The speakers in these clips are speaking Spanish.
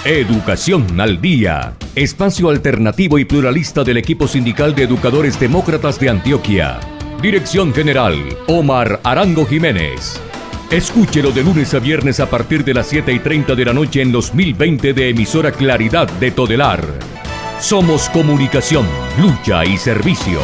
Educación al Día, espacio alternativo y pluralista del equipo sindical de educadores demócratas de Antioquia. Dirección General, Omar Arango Jiménez. Escúchelo de lunes a viernes a partir de las 7:30 de la noche en los 1020 de emisora Claridad de Todelar. Somos comunicación, lucha y servicio.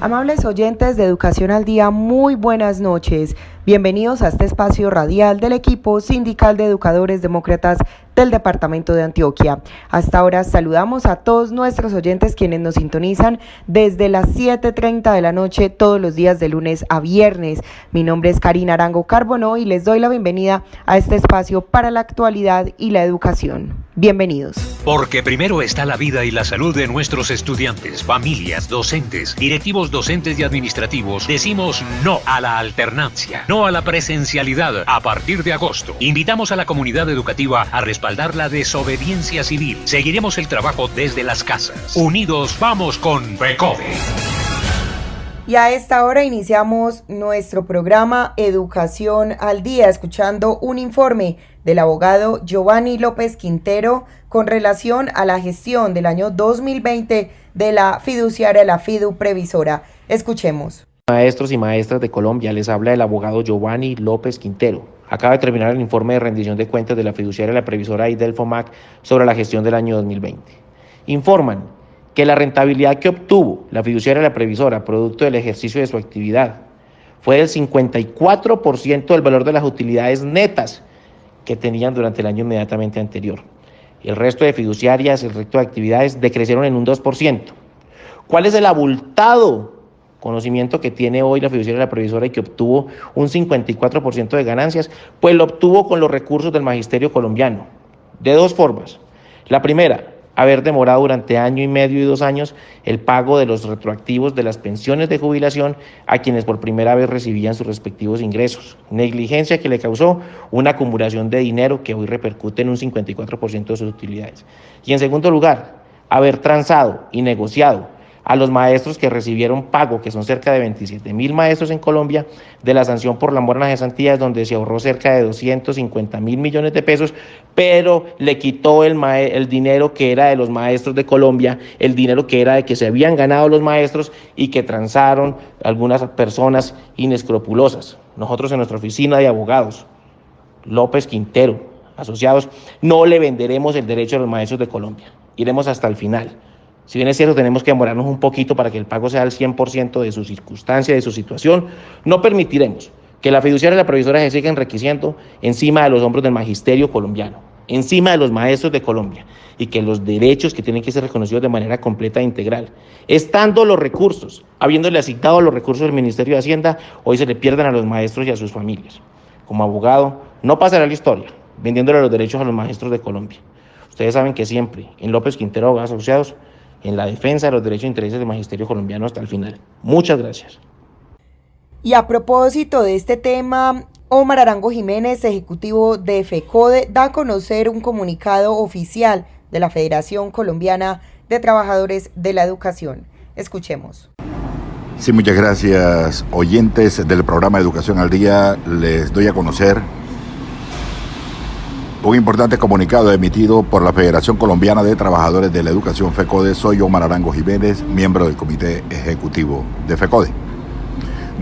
Amables oyentes de Educación al Día, muy buenas noches. Bienvenidos a este espacio radial del equipo sindical de educadores demócratas del departamento de Antioquia. Hasta ahora saludamos a todos nuestros oyentes quienes nos sintonizan desde las 7:30 de la noche todos los días de lunes a viernes. Mi nombre es Karina Arango Carbonó y les doy la bienvenida a este espacio para la actualidad y la educación. Bienvenidos. Porque primero está la vida y la salud de nuestros estudiantes, familias, docentes, directivos docentes y administrativos. Decimos no a la alternancia, no a la presencialidad a partir de agosto. Invitamos a la comunidad educativa a respaldar la desobediencia civil. Seguiremos el trabajo desde las casas. Unidos vamos con FECODE. Y a esta hora iniciamos nuestro programa Educación al Día, escuchando un informe del abogado Giovanni López Quintero con relación a la gestión del año 2020 de la fiduciaria, la FIDU Previsora. Escuchemos. Maestros y maestras de Colombia, les habla el abogado Giovanni López Quintero. Acaba de terminar el informe de rendición de cuentas de la fiduciaria, la Previsora y del FOMAC sobre la gestión del año 2020. Informan que la rentabilidad que obtuvo la fiduciaria, la Previsora, producto del ejercicio de su actividad, fue del 54% del valor de las utilidades netas que tenían durante el año inmediatamente anterior. El resto de fiduciarias, el resto de actividades decrecieron en un 2%. ¿Cuál es el abultado conocimiento que tiene hoy la fiduciaria, la Previsora, y que obtuvo un 54% de ganancias? Pues lo obtuvo con los recursos del magisterio colombiano, de dos formas. La primera, haber demorado durante año y medio y 2 años el pago de los retroactivos de las pensiones de jubilación a quienes por primera vez recibían sus respectivos ingresos. Negligencia que le causó una acumulación de dinero que hoy repercute en un 54% de sus utilidades. Y en segundo lugar, haber transado y negociado a los maestros que recibieron pago, que son cerca de 27.000 maestros en Colombia, de la sanción por la mora en las cesantías, donde se ahorró cerca de 250.000 millones de pesos, pero le quitó el dinero que era de los maestros de Colombia, el dinero que era de que se habían ganado los maestros y que transaron algunas personas inescrupulosas. Nosotros en nuestra oficina de abogados, López Quintero, asociados, no le venderemos el derecho a los maestros de Colombia. Iremos hasta el final. Si bien es cierto, tenemos que demorarnos un poquito para que el pago sea al 100% de su circunstancia, de su situación, no permitiremos que la fiduciaria y la Previsora se sigan enriqueciendo encima de los hombros del magisterio colombiano, encima de los maestros de Colombia, y que los derechos que tienen que ser reconocidos de manera completa e integral, estando los recursos, habiéndole asignado los recursos del Ministerio de Hacienda, hoy se le pierden a los maestros y a sus familias. Como abogado, no pasará la historia vendiéndole los derechos a los maestros de Colombia. Ustedes saben que siempre, en López Quintero Abogados Asociados, en la defensa de los derechos e intereses del magisterio colombiano hasta el final. Muchas gracias. Y a propósito de este tema, Omar Arango Jiménez, ejecutivo de FECODE, da a conocer un comunicado oficial de la Federación Colombiana de Trabajadores de la Educación. Escuchemos. Sí, muchas gracias, oyentes del programa Educación al Día. Les doy a conocer un importante comunicado emitido por la Federación Colombiana de Trabajadores de la Educación, FECODE. Soy Omar Arango Jiménez, miembro del Comité Ejecutivo de FECODE.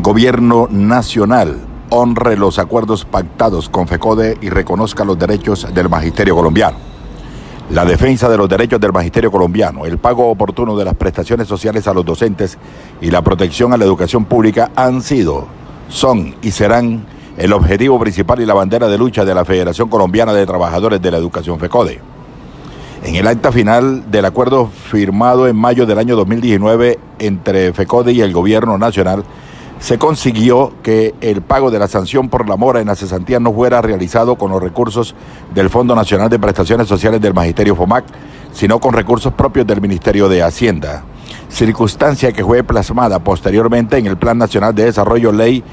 Gobierno Nacional honre los acuerdos pactados con FECODE y reconozca los derechos del magisterio colombiano. La defensa de los derechos del magisterio colombiano, el pago oportuno de las prestaciones sociales a los docentes y la protección a la educación pública han sido, son y serán el objetivo principal y la bandera de lucha de la Federación Colombiana de Trabajadores de la Educación, FECODE. En el acta final del acuerdo firmado en mayo del año 2019 entre FECODE y el Gobierno Nacional, se consiguió que el pago de la sanción por la mora en la cesantía no fuera realizado con los recursos del Fondo Nacional de Prestaciones Sociales del Magisterio FOMAC, sino con recursos propios del Ministerio de Hacienda, circunstancia que fue plasmada posteriormente en el Plan Nacional de Desarrollo Ley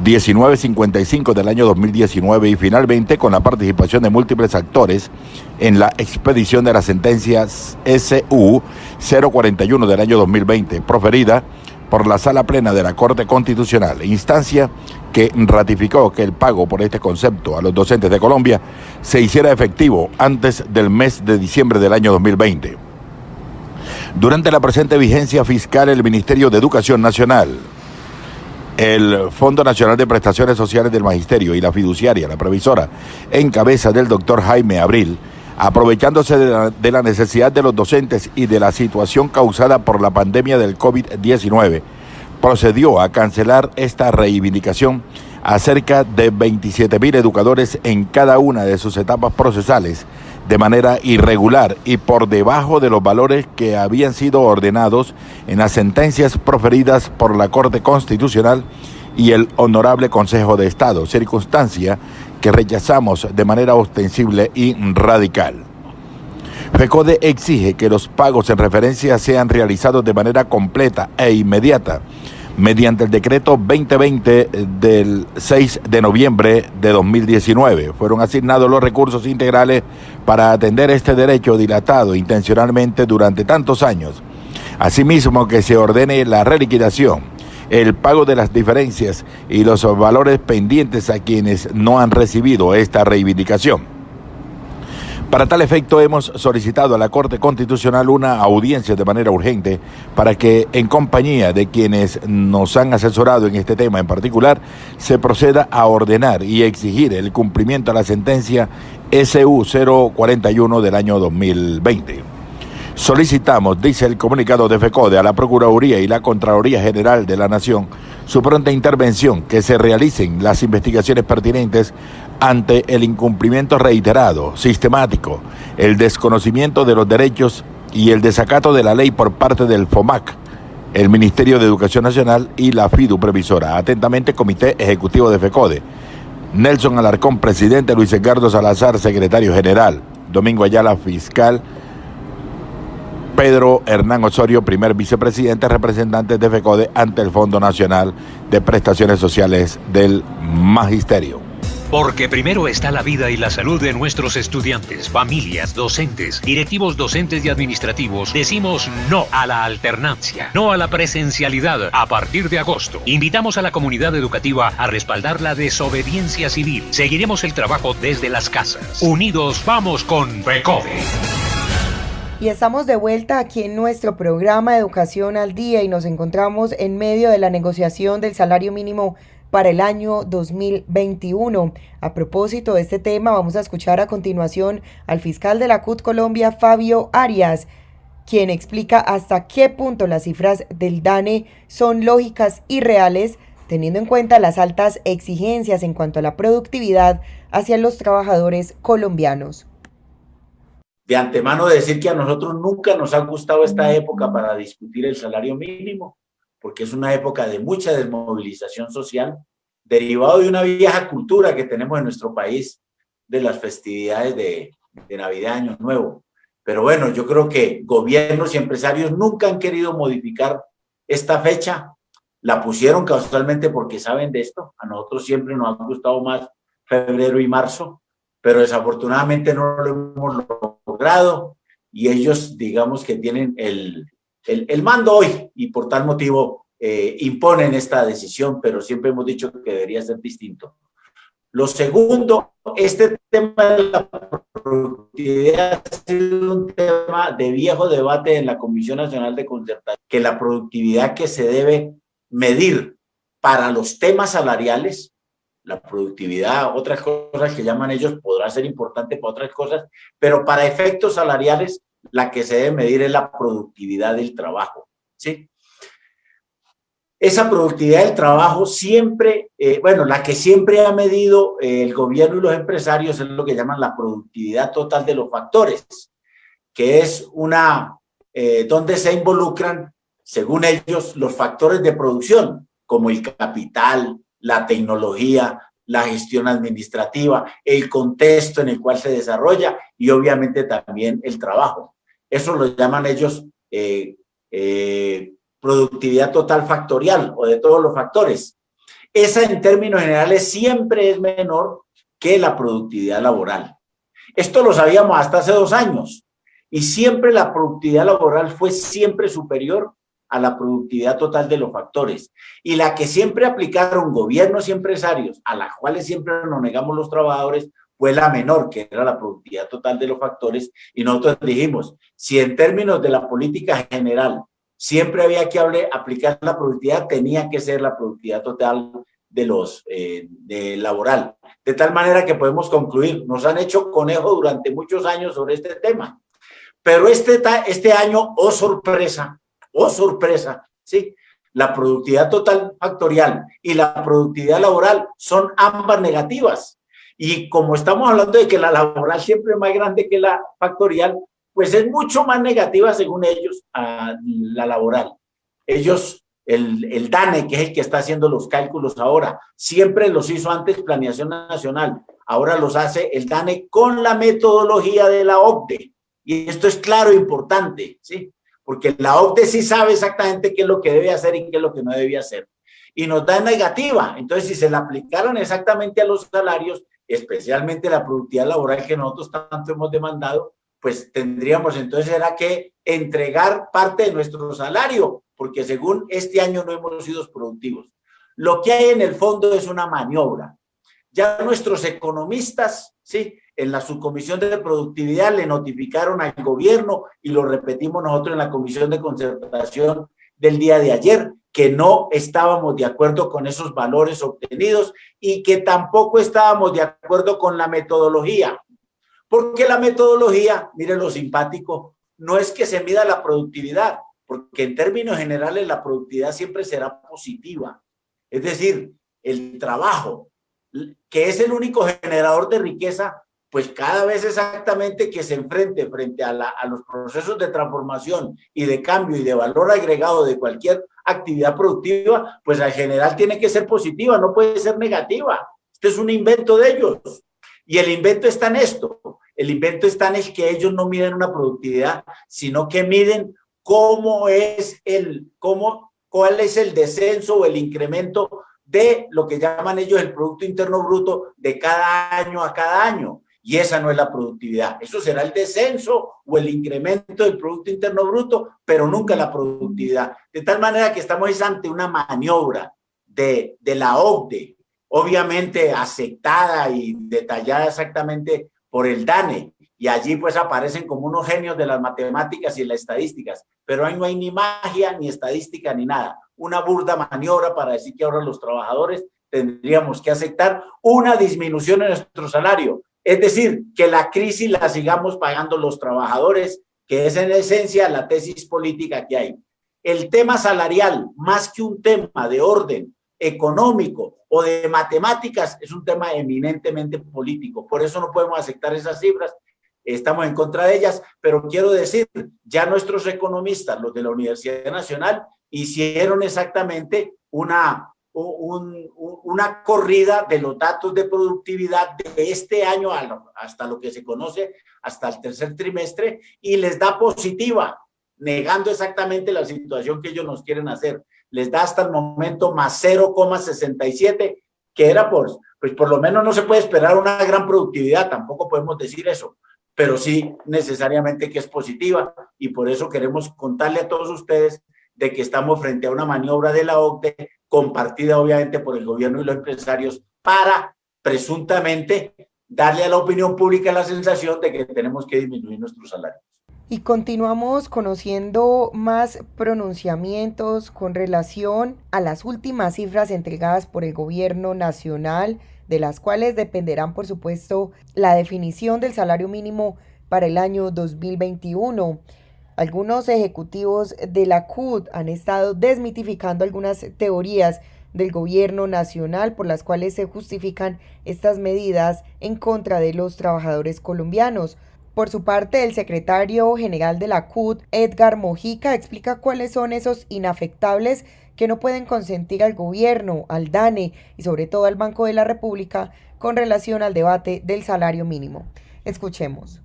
1955 del año 2019 y finalmente con la participación de múltiples actores en la expedición de las sentencias SU 041 del año 2020, proferida por la Sala Plena de la Corte Constitucional, instancia que ratificó que el pago por este concepto a los docentes de Colombia se hiciera efectivo antes del mes de diciembre del año 2020. Durante la presente vigencia fiscal, el Ministerio de Educación Nacional, el Fondo Nacional de Prestaciones Sociales del Magisterio y la fiduciaria, la previsora, en cabeza del doctor Jaime Abril, aprovechándose de la necesidad de los docentes y de la situación causada por la pandemia del COVID-19, procedió a cancelar esta reivindicación a cerca de 27.000 educadores en cada una de sus etapas procesales de manera irregular y por debajo de los valores que habían sido ordenados en las sentencias proferidas por la Corte Constitucional y el Honorable Consejo de Estado, circunstancia que rechazamos de manera ostensible y radical. FECODE exige que los pagos en referencia sean realizados de manera completa e inmediata mediante el decreto 2020 del 6 de noviembre de 2019. Fueron asignados los recursos integrales para atender este derecho dilatado intencionalmente durante tantos años. Asimismo, que se ordene la reliquidación, el pago de las diferencias y los valores pendientes a quienes no han recibido esta reivindicación. Para tal efecto, hemos solicitado a la Corte Constitucional una audiencia de manera urgente para que, en compañía de quienes nos han asesorado en este tema en particular, se proceda a ordenar y exigir el cumplimiento a la sentencia SU 041 del año 2020. Solicitamos, dice el comunicado de FECODE, a la Procuraduría y la Contraloría General de la Nación su pronta intervención, que se realicen las investigaciones pertinentes ante el incumplimiento reiterado, sistemático, el desconocimiento de los derechos y el desacato de la ley por parte del FOMAC, el Ministerio de Educación Nacional y la FIDU previsora. Atentamente, Comité Ejecutivo de FECODE. Nelson Alarcón, presidente; Luis Edgardo Salazar, secretario general; Domingo Ayala, fiscal; Pedro Hernán Osorio, primer vicepresidente, representante de FECODE ante el Fondo Nacional de Prestaciones Sociales del Magisterio. Porque primero está la vida y la salud de nuestros estudiantes, familias, docentes, directivos docentes y administrativos. Decimos no a la alternancia, no a la presencialidad a partir de agosto. Invitamos a la comunidad educativa a respaldar la desobediencia civil. Seguiremos el trabajo desde las casas. Unidos vamos con FECODE. Y estamos de vuelta aquí en nuestro programa Educación al Día y nos encontramos en medio de la negociación del salario mínimo para el año 2021. A propósito de este tema, vamos a escuchar a continuación al fiscal de la CUT Colombia, Fabio Arias, quien explica hasta qué punto las cifras del DANE son lógicas y reales, teniendo en cuenta las altas exigencias en cuanto a la productividad hacia los trabajadores colombianos. De antemano decir que a nosotros nunca nos ha gustado esta época para discutir el salario mínimo, porque es una época de mucha desmovilización social, derivado de una vieja cultura que tenemos en nuestro país de las festividades de Navidad, Año Nuevo. Pero bueno, yo creo que gobiernos y empresarios nunca han querido modificar esta fecha. La pusieron casualmente porque saben de esto. A nosotros siempre nos ha gustado más febrero y marzo, pero desafortunadamente no lo hemos logrado y ellos, digamos que tienen el mando hoy y por tal motivo imponen esta decisión, pero siempre hemos dicho que debería ser distinto. Lo segundo, este tema de la productividad ha sido un tema de viejo debate en la Comisión Nacional de Concertación, que la productividad que se debe medir para los temas salariales, la productividad, otras cosas que llaman ellos, podrá ser importante para otras cosas, pero para efectos salariales, la que se debe medir es la productividad del trabajo, ¿sí? Esa productividad del trabajo siempre, la que siempre ha medido el gobierno y los empresarios es lo que llaman la productividad total de los factores, que es donde se involucran, según ellos, los factores de producción, como el capital, la tecnología, la gestión administrativa, el contexto en el cual se desarrolla y obviamente también el trabajo. Eso lo llaman ellos productividad total factorial o de todos los factores. Esa en términos generales siempre es menor que la productividad laboral. Esto lo sabíamos hasta hace 2 años y siempre la productividad laboral fue siempre superior a la productividad total de los factores. Y la que siempre aplicaron gobiernos y empresarios, a las cuales siempre nos negamos los trabajadores, fue la menor, que era la productividad total de los factores. Y nosotros dijimos, si en términos de la política general siempre había que aplicar la productividad, tenía que ser la productividad total de los laboral. De tal manera que podemos concluir, nos han hecho conejo durante muchos años sobre este tema. Pero este año, oh sorpresa, ¿sí? La productividad total factorial y la productividad laboral son ambas negativas. Y como estamos hablando de que la laboral siempre es más grande que la factorial, pues es mucho más negativa según ellos a la laboral. Ellos, el DANE, que es el que está haciendo los cálculos ahora, siempre los hizo antes Planeación Nacional, ahora los hace el DANE con la metodología de la OCDE. Y esto es claro e importante, ¿sí? Porque la OCDE sí sabe exactamente qué es lo que debe hacer y qué es lo que no debía hacer. Y nos da negativa. Entonces, si se la aplicaran exactamente a los salarios, especialmente la productividad laboral que nosotros tanto hemos demandado, pues tendríamos entonces era que entregar parte de nuestro salario, porque según este año no hemos sido productivos. Lo que hay en el fondo es una maniobra. Ya nuestros economistas, ¿sí?, en la subcomisión de productividad le notificaron al gobierno, y lo repetimos nosotros en la comisión de concertación del día de ayer, que no estábamos de acuerdo con esos valores obtenidos y que tampoco estábamos de acuerdo con la metodología. Porque la metodología, miren lo simpático, no es que se mida la productividad, porque en términos generales la productividad siempre será positiva. Es decir, el trabajo, que es el único generador de riqueza, pues cada vez exactamente que se enfrente frente a los procesos de transformación y de cambio y de valor agregado de cualquier actividad productiva, pues al general tiene que ser positiva, no puede ser negativa. Este es un invento de ellos. Y el invento está en esto. El invento está en el que ellos no miden una productividad, sino que miden cuál es el descenso o el incremento de lo que llaman ellos el Producto Interno Bruto de cada año a cada año. Y esa no es la productividad. Eso será el descenso o el incremento del Producto Interno Bruto, pero nunca la productividad. De tal manera que estamos ante una maniobra de la OCDE, obviamente aceptada y detallada exactamente por el DANE. Y allí pues aparecen como unos genios de las matemáticas y las estadísticas. Pero ahí no hay ni magia, ni estadística, ni nada. Una burda maniobra para decir que ahora los trabajadores tendríamos que aceptar una disminución en nuestro salario. Es decir, que la crisis la sigamos pagando los trabajadores, que es en esencia la tesis política que hay. El tema salarial, más que un tema de orden económico o de matemáticas, es un tema eminentemente político. Por eso no podemos aceptar esas cifras, estamos en contra de ellas, pero quiero decir, ya nuestros economistas, los de la Universidad Nacional, hicieron exactamente una corrida de los datos de productividad de este año hasta lo que se conoce, hasta el tercer trimestre, y les da positiva, negando exactamente la situación que ellos nos quieren hacer. Les da hasta el momento más 0,67, que era pues por lo menos no se puede esperar una gran productividad, tampoco podemos decir eso, pero sí necesariamente que es positiva, y por eso queremos contarle a todos ustedes de que estamos frente a una maniobra de la OCDE compartida obviamente por el gobierno y los empresarios para presuntamente darle a la opinión pública la sensación de que tenemos que disminuir nuestros salarios. Y continuamos conociendo más pronunciamientos con relación a las últimas cifras entregadas por el gobierno nacional, de las cuales dependerán, por supuesto, la definición del salario mínimo para el año 2021. Algunos ejecutivos de la CUT han estado desmitificando algunas teorías del gobierno nacional por las cuales se justifican estas medidas en contra de los trabajadores colombianos. Por su parte, el secretario general de la CUT, Edgar Mojica, explica cuáles son esos inafectables que no pueden consentir al gobierno, al DANE y sobre todo al Banco de la República con relación al debate del salario mínimo. Escuchemos.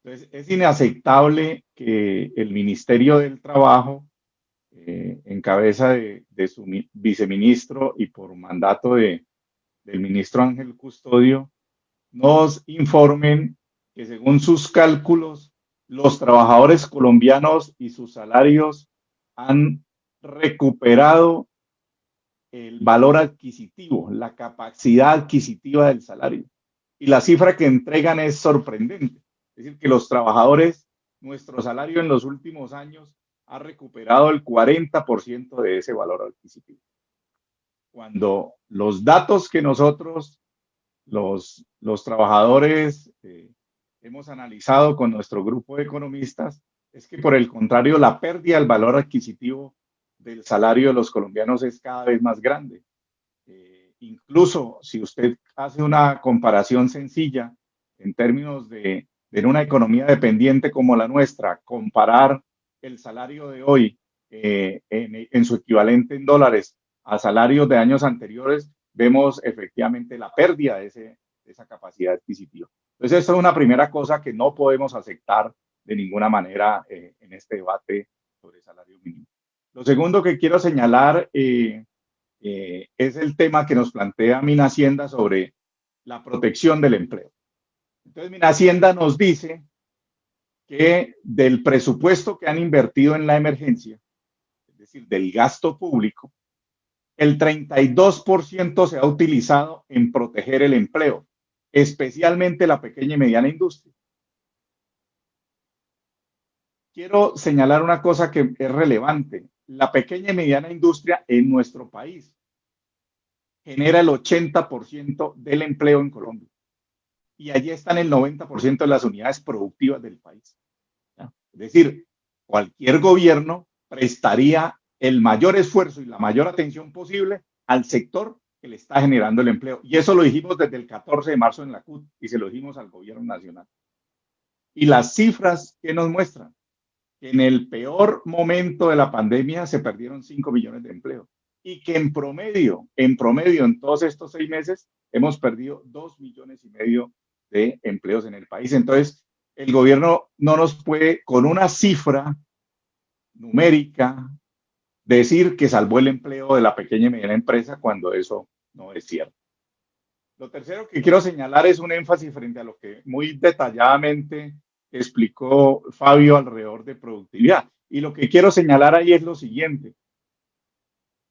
Entonces, es inaceptable que el Ministerio del Trabajo, en cabeza de su viceministro y por mandato del ministro Ángel Custodio, nos informen que según sus cálculos, los trabajadores colombianos y sus salarios han recuperado el valor adquisitivo, la capacidad adquisitiva del salario. Y la cifra que entregan es sorprendente. Es decir, que los trabajadores, nuestro salario en los últimos años ha recuperado el 40% de ese valor adquisitivo. Cuando los datos que nosotros, los trabajadores, hemos analizado con nuestro grupo de economistas, es que por el contrario, la pérdida del valor adquisitivo del salario de los colombianos es cada vez más grande. Incluso si usted hace una comparación sencilla en términos de una economía dependiente como la nuestra, comparar el salario de hoy en su equivalente en dólares a salarios de años anteriores, vemos efectivamente la pérdida de esa capacidad adquisitiva. Entonces, esa es una primera cosa que no podemos aceptar de ninguna manera en este debate sobre salario mínimo. Lo segundo que quiero señalar es el tema que nos plantea Minhacienda sobre la protección del empleo. Entonces, Minhacienda nos dice que del presupuesto que han invertido en la emergencia, es decir, del gasto público, el 32% se ha utilizado en proteger el empleo, especialmente la pequeña y mediana industria. Quiero señalar una cosa que es relevante. La pequeña y mediana industria en nuestro país genera el 80% del empleo en Colombia. Y allí están el 90% de las unidades productivas del país. ¿Ya? Es decir, cualquier gobierno prestaría el mayor esfuerzo y la mayor atención posible al sector que le está generando el empleo. Y eso lo dijimos desde el 14 de marzo en la CUT y se lo dijimos al gobierno nacional. Y las cifras que nos muestran que en el peor momento de la pandemia se perdieron 5 millones de empleos y que en promedio, en todos estos 6 meses, hemos perdido 2,5 millones de empleos en el país. Entonces, el gobierno no nos puede, con una cifra numérica, decir que salvó el empleo de la pequeña y mediana empresa cuando eso no es cierto. Lo tercero que quiero señalar es un énfasis frente a lo que muy detalladamente explicó Fabio alrededor de productividad. Y lo que quiero señalar ahí es lo siguiente.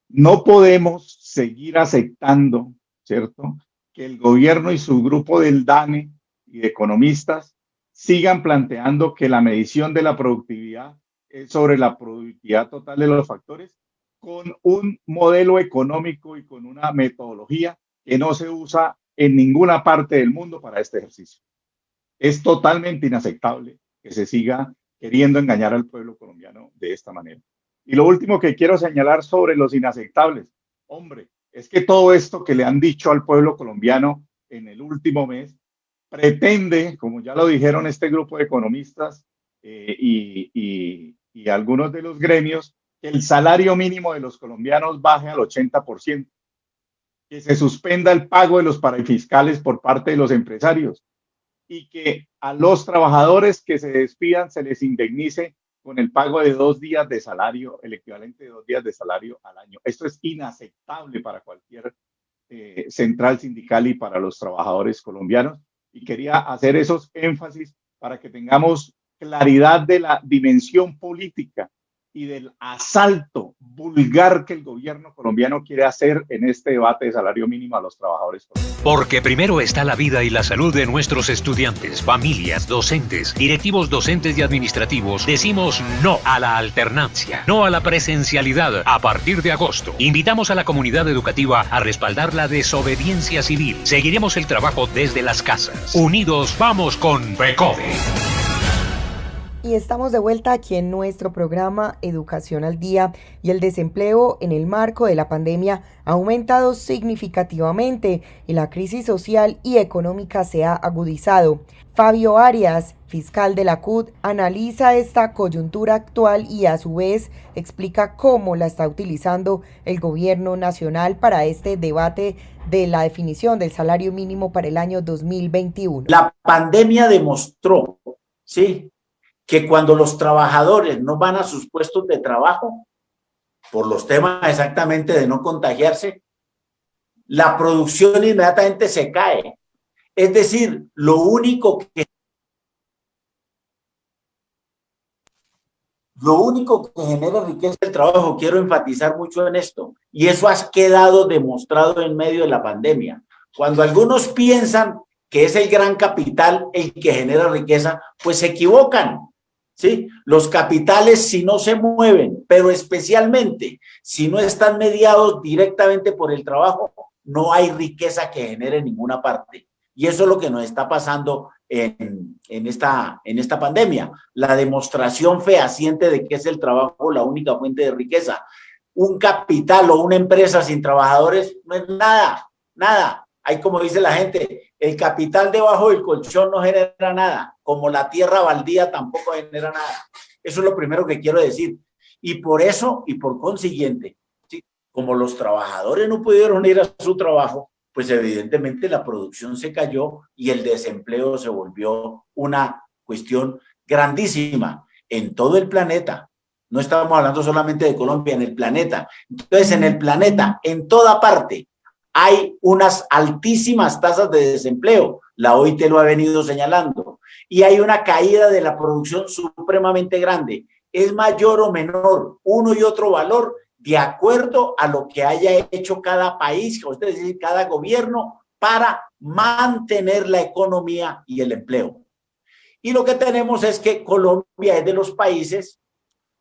No podemos seguir aceptando, ¿cierto?, que el gobierno y su grupo del DANE y de economistas sigan planteando que la medición de la productividad es sobre la productividad total de los factores con un modelo económico y con una metodología que no se usa en ninguna parte del mundo para este ejercicio. Es totalmente inaceptable que se siga queriendo engañar al pueblo colombiano de esta manera. Y lo último que quiero señalar sobre los inaceptables, hombre, es que todo esto que le han dicho al pueblo colombiano en el último mes pretende, como ya lo dijeron este grupo de economistas y algunos de los gremios, que el salario mínimo de los colombianos baje al 80%, que se suspenda el pago de los parafiscales por parte de los empresarios y que a los trabajadores que se despidan se les indemnice con el pago de 2 días de salario, el equivalente de 2 días de salario al año. Esto es inaceptable para cualquier central sindical y para los trabajadores colombianos. Y quería hacer esos énfasis para que tengamos claridad de la dimensión política y del asalto vulgar que el gobierno colombiano quiere hacer en este debate de salario mínimo a los trabajadores colombianos. Porque primero está la vida y la salud de nuestros estudiantes, familias, docentes, directivos docentes y administrativos. Decimos no a la alternancia, no a la presencialidad a partir de agosto. Invitamos a la comunidad educativa a respaldar la desobediencia civil. Seguiremos el trabajo desde las casas. Unidos vamos con FECODE. Y estamos de vuelta aquí en nuestro programa Educación al Día, y el desempleo en el marco de la pandemia ha aumentado significativamente y la crisis social y económica se ha agudizado. Fabio Arias, fiscal de la CUT, analiza esta coyuntura actual y a su vez explica cómo la está utilizando el gobierno nacional para este debate de la definición del salario mínimo para el año 2021. La pandemia demostró, sí, que cuando los trabajadores no van a sus puestos de trabajo, por los temas exactamente de no contagiarse, la producción inmediatamente se cae. Es decir, lo único que Lo único que genera riqueza es el trabajo. Quiero enfatizar mucho en esto. Y eso ha quedado demostrado en medio de la pandemia. Cuando algunos piensan que es el gran capital el que genera riqueza, pues se equivocan. ¿Sí? Los capitales, si no se mueven, pero especialmente si no están mediados directamente por el trabajo, no hay riqueza que genere en ninguna parte. Y eso es lo que nos está pasando en esta pandemia. La demostración fehaciente de que es el trabajo la única fuente de riqueza. Un capital o una empresa sin trabajadores no es nada, nada. Hay, como dice la gente, el capital debajo del colchón no genera nada, como la tierra baldía tampoco genera nada. Eso es lo primero que quiero decir. Y por eso, y por consiguiente, ¿sí? Como los trabajadores no pudieron ir a su trabajo, pues evidentemente la producción se cayó y el desempleo se volvió una cuestión grandísima en todo el planeta. No estamos hablando solamente de Colombia, en el planeta. Entonces, en el planeta, en toda parte, hay unas altísimas tasas de desempleo. La OIT lo ha venido señalando. Y hay una caída de la producción supremamente grande. Es mayor o menor uno y otro valor de acuerdo a lo que haya hecho cada país, es decir, cada gobierno, para mantener la economía y el empleo. Y lo que tenemos es que Colombia es de los países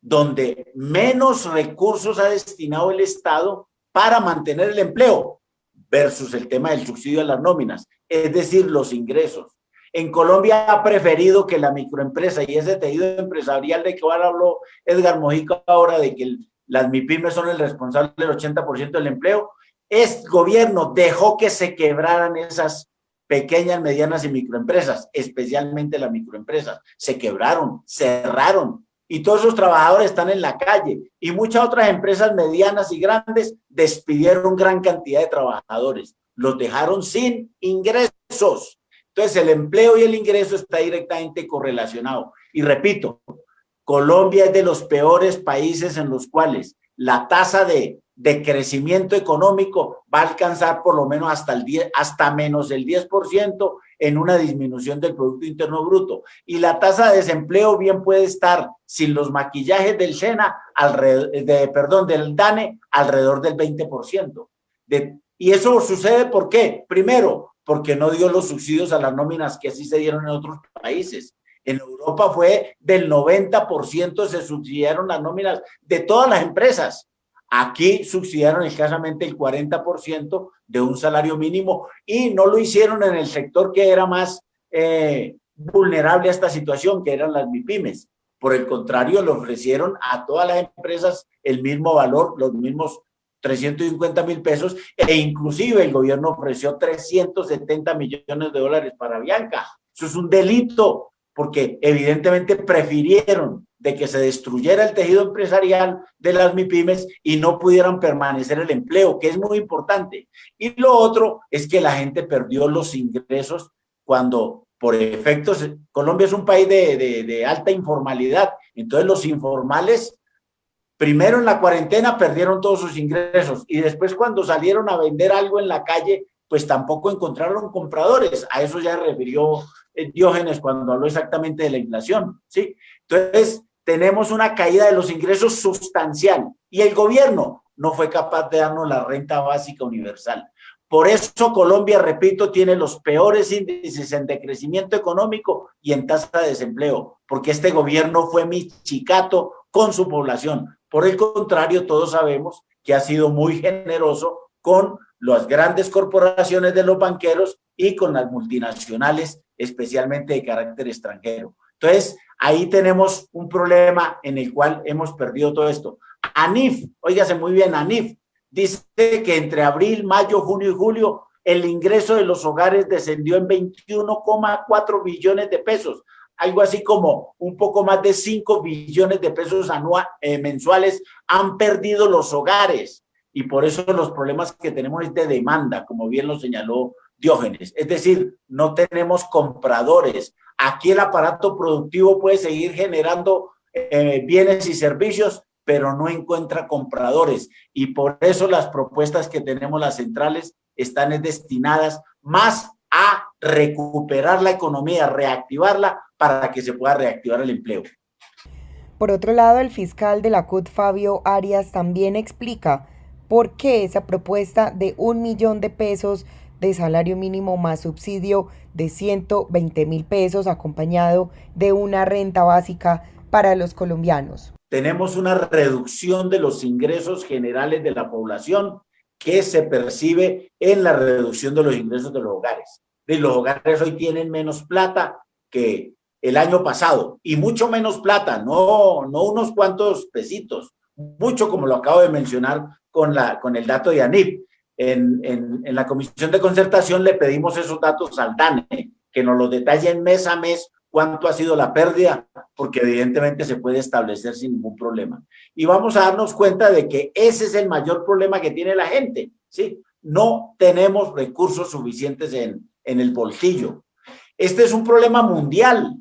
donde menos recursos ha destinado el Estado para mantener el empleo versus el tema del subsidio a las nóminas, es decir, los ingresos. En Colombia ha preferido que la microempresa y ese tejido empresarial de que ahora habló Edgar Mojica ahora, de que las MIPYMES son el responsable del 80% del empleo, este gobierno dejó que se quebraran esas pequeñas, medianas y microempresas, especialmente las microempresas. Se quebraron, cerraron, y todos esos trabajadores están en la calle, y muchas otras empresas medianas y grandes despidieron gran cantidad de trabajadores, los dejaron sin ingresos. Entonces el empleo y el ingreso está directamente correlacionado. Y repito, Colombia es de los peores países en los cuales la tasa de crecimiento económico va a alcanzar por lo menos hasta menos el 10% en una disminución del Producto Interno Bruto. Y la tasa de desempleo bien puede estar, sin los maquillajes del SENA, del DANE, alrededor del 20%. Y eso sucede ¿por qué? Primero, porque no dio los subsidios a las nóminas que así se dieron en otros países. En Europa fue del 90% se subsidiaron las nóminas de todas las empresas. Aquí subsidiaron escasamente el 40% de un salario mínimo y no lo hicieron en el sector que era más vulnerable a esta situación, que eran las MIPYMES. Por el contrario, le ofrecieron a todas las empresas el mismo valor, los mismos 350,000 pesos, e inclusive el gobierno ofreció 370 millones de dólares para Avianca. Eso es un delito, porque evidentemente prefirieron de que se destruyera el tejido empresarial de las MIPYMES y no pudieran permanecer el empleo, que es muy importante. Y lo otro es que la gente perdió los ingresos cuando, por efectos, Colombia es un país de alta informalidad, entonces los informales, primero en la cuarentena perdieron todos sus ingresos y después cuando salieron a vender algo en la calle, pues tampoco encontraron compradores. A eso ya refirió Diógenes cuando habló exactamente de la inflación, ¿sí? Entonces, tenemos una caída de los ingresos sustancial y el gobierno no fue capaz de darnos la renta básica universal. Por eso Colombia, repito, tiene los peores índices en decrecimiento económico y en tasa de desempleo, porque este gobierno fue michicato con su población. Por el contrario, todos sabemos que ha sido muy generoso con las grandes corporaciones de los banqueros y con las multinacionales, especialmente de carácter extranjero. Entonces, ahí tenemos un problema en el cual hemos perdido todo esto. ANIF, óigase muy bien, ANIF, dice que entre abril, mayo, junio y julio, el ingreso de los hogares descendió en 21,4 billones de pesos, algo así como un poco más de 5 billones de pesos mensuales han perdido los hogares. Y por eso los problemas que tenemos es de demanda, como bien lo señaló Diógenes. Es decir, no tenemos compradores. Aquí el aparato productivo puede seguir generando bienes y servicios, pero no encuentra compradores. Y por eso las propuestas que tenemos las centrales están destinadas más a recuperar la economía, reactivarla para que se pueda reactivar el empleo. Por otro lado, el fiscal de la CUT, Fabio Arias, también explica por qué esa propuesta de 1.000.000 de pesos de salario mínimo más subsidio de 120.000 pesos acompañado de una renta básica para los colombianos. Tenemos una reducción de los ingresos generales de la población que se percibe en la reducción de los ingresos de los hogares. Y los hogares hoy tienen menos plata que el año pasado, y mucho menos plata, no unos cuantos pesitos, mucho, como lo acabo de mencionar con el dato de ANIP. En la Comisión de Concertación le pedimos esos datos al DANE, que nos los detallen mes a mes cuánto ha sido la pérdida, porque evidentemente se puede establecer sin ningún problema. Y vamos a darnos cuenta de que ese es el mayor problema que tiene la gente, ¿sí? No tenemos recursos suficientes en el bolsillo. Este es un problema mundial.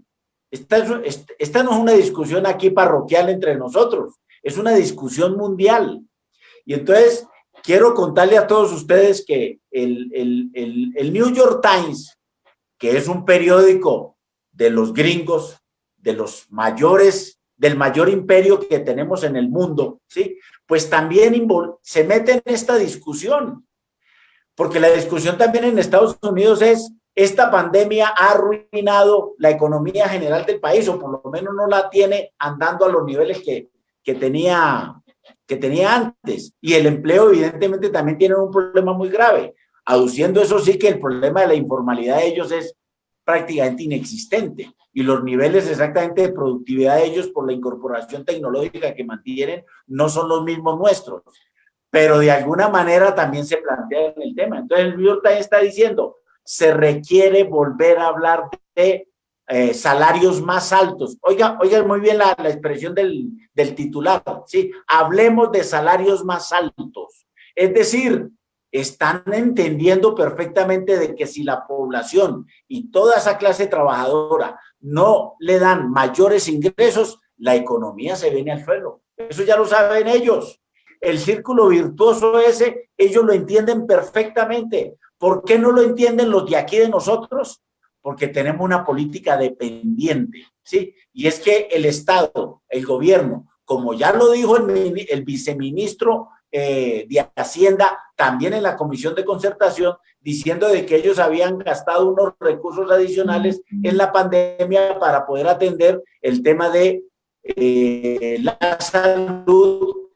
Esta no es una discusión aquí parroquial entre nosotros, es una discusión mundial. Y entonces quiero contarle a todos ustedes que el New York Times, que es un periódico de los gringos, de los mayores, del mayor imperio que tenemos en el mundo, ¿sí? Pues también se mete en esta discusión, porque la discusión también en Estados Unidos es: esta pandemia ha arruinado la economía general del país, o por lo menos no la tiene andando a los niveles que tenía antes. Y el empleo evidentemente también tiene un problema muy grave, aduciendo eso sí que el problema de la informalidad de ellos es prácticamente inexistente, y los niveles exactamente de productividad de ellos por la incorporación tecnológica que mantienen no son los mismos nuestros, pero de alguna manera también se plantea en el tema. Entonces el New York Times está diciendo: se requiere volver a hablar de salarios más altos. Oiga muy bien la expresión del titular, ¿sí? Hablemos de salarios más altos. Es decir, están entendiendo perfectamente de que si la población y toda esa clase trabajadora no le dan mayores ingresos, la economía se viene al suelo. Eso ya lo saben ellos. El círculo virtuoso ese, ellos lo entienden perfectamente. ¿Por qué no lo entienden los de aquí de nosotros? Porque tenemos una política dependiente, ¿sí? Y es que el Estado, el gobierno, como ya lo dijo el viceministro de Hacienda, también en la Comisión de Concertación, diciendo de que ellos habían gastado unos recursos adicionales en la pandemia para poder atender el tema de la salud,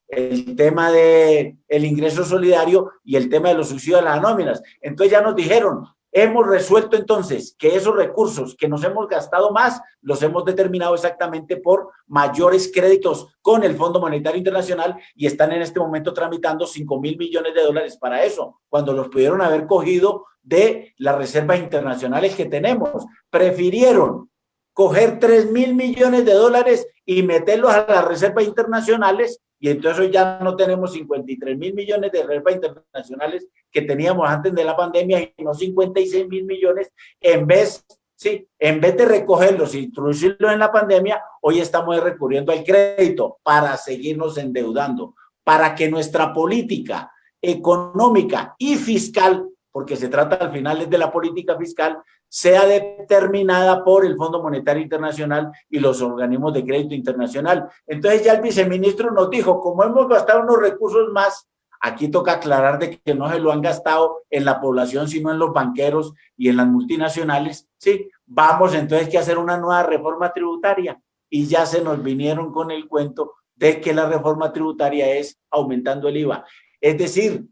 el tema de el ingreso solidario y el tema de los subsidios a las nóminas. Entonces ya nos dijeron: hemos resuelto entonces que esos recursos que nos hemos gastado más, los hemos determinado exactamente por mayores créditos con el Fondo Monetario Internacional, y están en este momento tramitando 5.000 millones de dólares para eso, cuando los pudieron haber cogido de las reservas internacionales que tenemos. Prefirieron coger 3.000 millones de dólares y meterlos a las reservas internacionales, y entonces hoy ya no tenemos 53.000 millones de reservas internacionales que teníamos antes de la pandemia, y no 56.000 millones. En vez de recogerlos y introducirlos en la pandemia, hoy estamos recurriendo al crédito para seguirnos endeudando, para que nuestra política económica y fiscal, porque se trata al final de la política fiscal, sea determinada por el Fondo Monetario Internacional y los organismos de crédito internacional. Entonces ya el viceministro nos dijo: como hemos gastado unos recursos más, aquí toca aclarar de que no se lo han gastado en la población, sino en los banqueros y en las multinacionales, ¿sí? Vamos entonces que hacer una nueva reforma tributaria, y ya se nos vinieron con el cuento de que la reforma tributaria es aumentando el IVA. Es decir,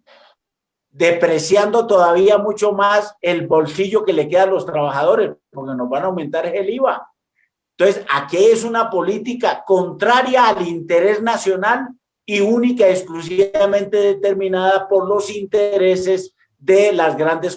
depreciando todavía mucho más el bolsillo que le queda a los trabajadores, porque nos van a aumentar el IVA. Entonces, aquí es una política contraria al interés nacional y única y exclusivamente determinada por los intereses de las grandes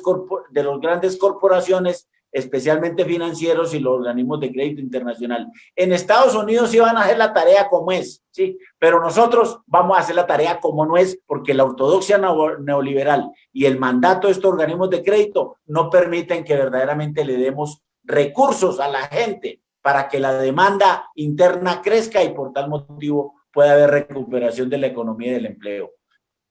corporaciones, especialmente financieros, y los organismos de crédito internacional. En Estados Unidos sí van a hacer la tarea como es, ¿sí? Pero nosotros vamos a hacer la tarea como no es, porque la ortodoxia neoliberal y el mandato de estos organismos de crédito no permiten que verdaderamente le demos recursos a la gente para que la demanda interna crezca, y por tal motivo pueda haber recuperación de la economía y del empleo.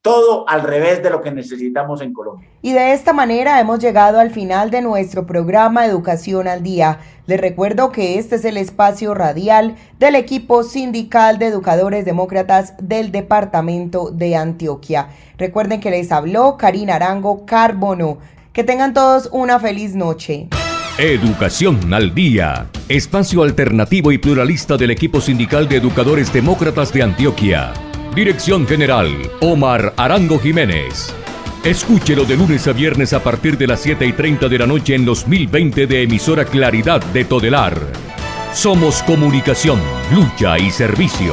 todo al revés de lo que necesitamos en Colombia. Y de esta manera hemos llegado al final de nuestro programa Educación al Día. Les recuerdo que este es el espacio radial del equipo sindical de educadores demócratas del departamento de Antioquia. Recuerden que les habló Karina Arango Carbono. Que tengan todos una feliz noche. Educación al Día, espacio alternativo y pluralista del equipo sindical de educadores demócratas de Antioquia. Dirección General, Omar Arango Jiménez. Escúchelo de lunes a viernes a partir de las 7:30 de la noche en los 1020 de emisora Claridad de Todelar. Somos comunicación, lucha y servicio.